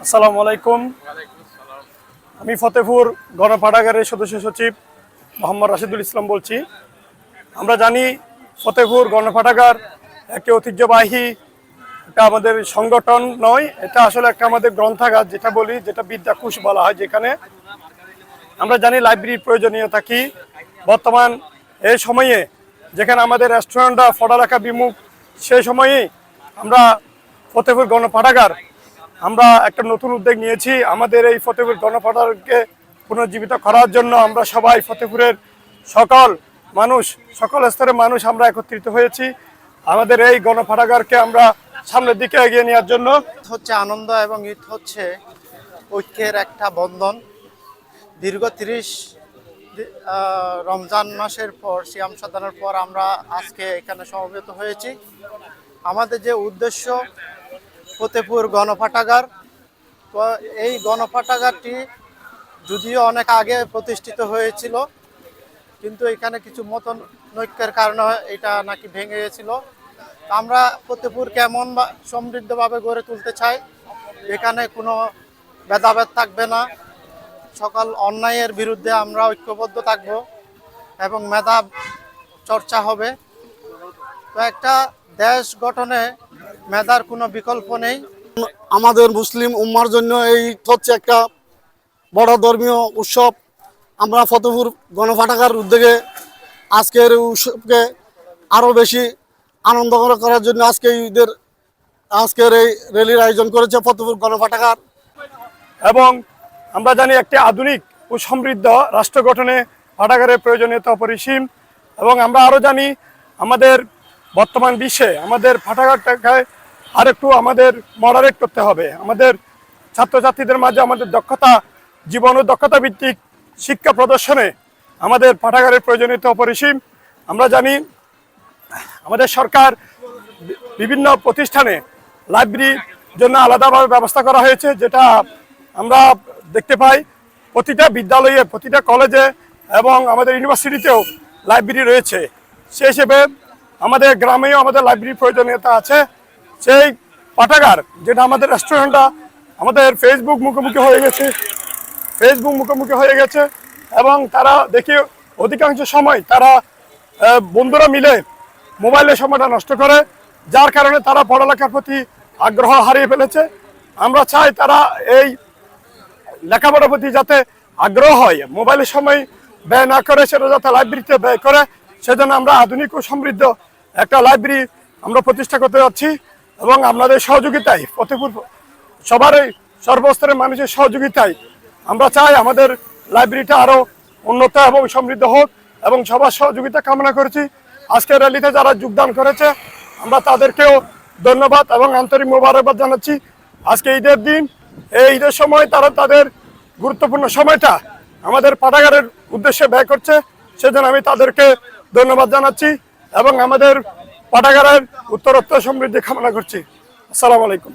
আসসালামু আলাইকুম। আমি ফতেপুর গণপাঠাগারের সদস্য সচিব মোহাম্মদ রাশিদুল ইসলাম বলছি। আমরা জানি ফতেপুর গণপাঠাগার একটি ঐতিহ্যবাহী একটা আমাদের সংগঠন নয়, এটা আসলে একটা আমাদের গ্রন্থাগার, যেটা বিদ্যাকুশ বলা হয়। যেখানে আমরা জানি লাইব্রেরির প্রয়োজনীয়তা কি। বর্তমান এই সময়ে যেখানে আমাদের রেস্টুরেন্টরা পড়ালেখা বিমুখ, সেই সময়েই আমরা ফতেপুর গণপাঠাগার আমরা একটা নতুন উদ্যোগ নিয়েছি। আমাদের এই ফতেপুর গণপাঠাগারকে পুনর্জীবিত করার জন্য আমরা সবাই ফতেপুরের সকল স্তরের মানুষ আমরা একত্রিত হয়েছি আমাদের এই গণপাঠাগারকে আমরা সামনের দিকে এগিয়ে নেওয়ার জন্য। হচ্ছে আনন্দ এবং ঈদ হচ্ছে ঐক্যের একটা বন্ধন। দীর্ঘ 30 রমজান মাসের পর, সিয়াম সাধনার পর আমরা আজকে এখানে সমবেত হয়েছি। আমাদের যে উদ্দেশ্য ফতেপুর গণপাঠাগার, তো এই গণপাঠাগারটি যদিও অনেক আগে প্রতিষ্ঠিত হয়েছিল, কিন্তু এখানে কিছু মতনৈক্যের কারণে এটা নাকি ভেঙে গেছিল। আমরা ফতেপুর কেমন সমৃদ্ধভাবে গড়ে তুলতে চাই, এখানে কোনো ভেদাভেদ থাকবে না, সকল অন্যায়ের বিরুদ্ধে আমরা ঐক্যবদ্ধ থাকব এবং মেধা চর্চা হবে। তো একটা দেশ গঠনে মেধার কোনো বিকল্প নেই। আমাদের মুসলিম উম্মার জন্য এই হচ্ছে একটা বড় ধর্মীয় উৎসব। আমরা ফতেপুর গণপাঠাগার উদ্যোগে আজকের উৎসবকে আরও বেশি আনন্দকর করার জন্য আজকের এই র্যালির আয়োজন করেছে ফতেপুর গণপাঠাগার। এবং আমরা জানি একটি আধুনিক ও সমৃদ্ধ রাষ্ট্র গঠনে পাঠাগারের প্রয়োজনীয়তা অপরিসীম। এবং আমরা আরও জানি আমাদের বর্তমান বিশ্বে আমাদের পাঠাগারটাকে আরেকটু আমাদের মডারেট করতে হবে। আমাদের ছাত্রছাত্রীদের মাঝে আমাদের জীবন ও দক্ষতা ভিত্তিক শিক্ষা প্রদর্শনে আমাদের পাঠাগারের প্রয়োজনীয়তা অপরিসীম। আমরা জানি আমাদের সরকার বিভিন্ন প্রতিষ্ঠানে লাইব্রেরির জন্য আলাদাভাবে ব্যবস্থা করা হয়েছে, যেটা আমরা দেখতে পাই প্রতিটা বিদ্যালয়ে, প্রতিটা কলেজে এবং আমাদের ইউনিভার্সিটিতেও লাইব্রেরি রয়েছে। সেই হিসেবে আমাদের গ্রামেও আমাদের লাইব্রেরির প্রয়োজনীয়তা আছে। সেই পাঠাগার, যেটা আমাদের রেস্টুরেন্টটা আমাদের ফেসবুক মুখোমুখি হয়ে গেছে এবং তারা দেখি অধিকাংশ সময় তারা বন্ধুরা মিলে মোবাইলের সময়টা নষ্ট করে, যার কারণে তারা পড়ালেখার প্রতি আগ্রহ হারিয়ে ফেলেছে। আমরা চাই তারা এই লেখাপড়ার প্রতি যাতে আগ্রহ হয়, মোবাইলের সময় ব্যয় না করে সেটা যাতে লাইব্রেরিতে ব্যয় করে। সেজন্য আমরা আধুনিক ও সমৃদ্ধ একটা লাইব্রেরি আমরা প্রতিষ্ঠা করতে যাচ্ছি এবং আপনাদের সহযোগিতায়, ফতেপুর সর্বস্তরের মানুষের সহযোগিতায় আমরা চাই আমাদের লাইব্রেরিটা আরও উন্নত এবং সমৃদ্ধ হোক এবং সবার সহযোগিতা কামনা করেছি। আজকের র্যালিতে যারা যোগদান করেছে আমরা তাদেরকেও ধন্যবাদ এবং আন্তরিক মোবারকবাদ জানাচ্ছি। আজকে ঈদের দিন, এই ঈদের সময় তারা তাদের গুরুত্বপূর্ণ সময়টা আমাদের পাঠাগারের উদ্দেশ্যে ব্যয় করছে, সেজন্য আমি তাদেরকে ধন্যবাদ জানাচ্ছি এবং আমাদের পাঠাগারের উত্তরোত্তর সমৃদ্ধি কামনা করছি। আসসালামু আলাইকুম।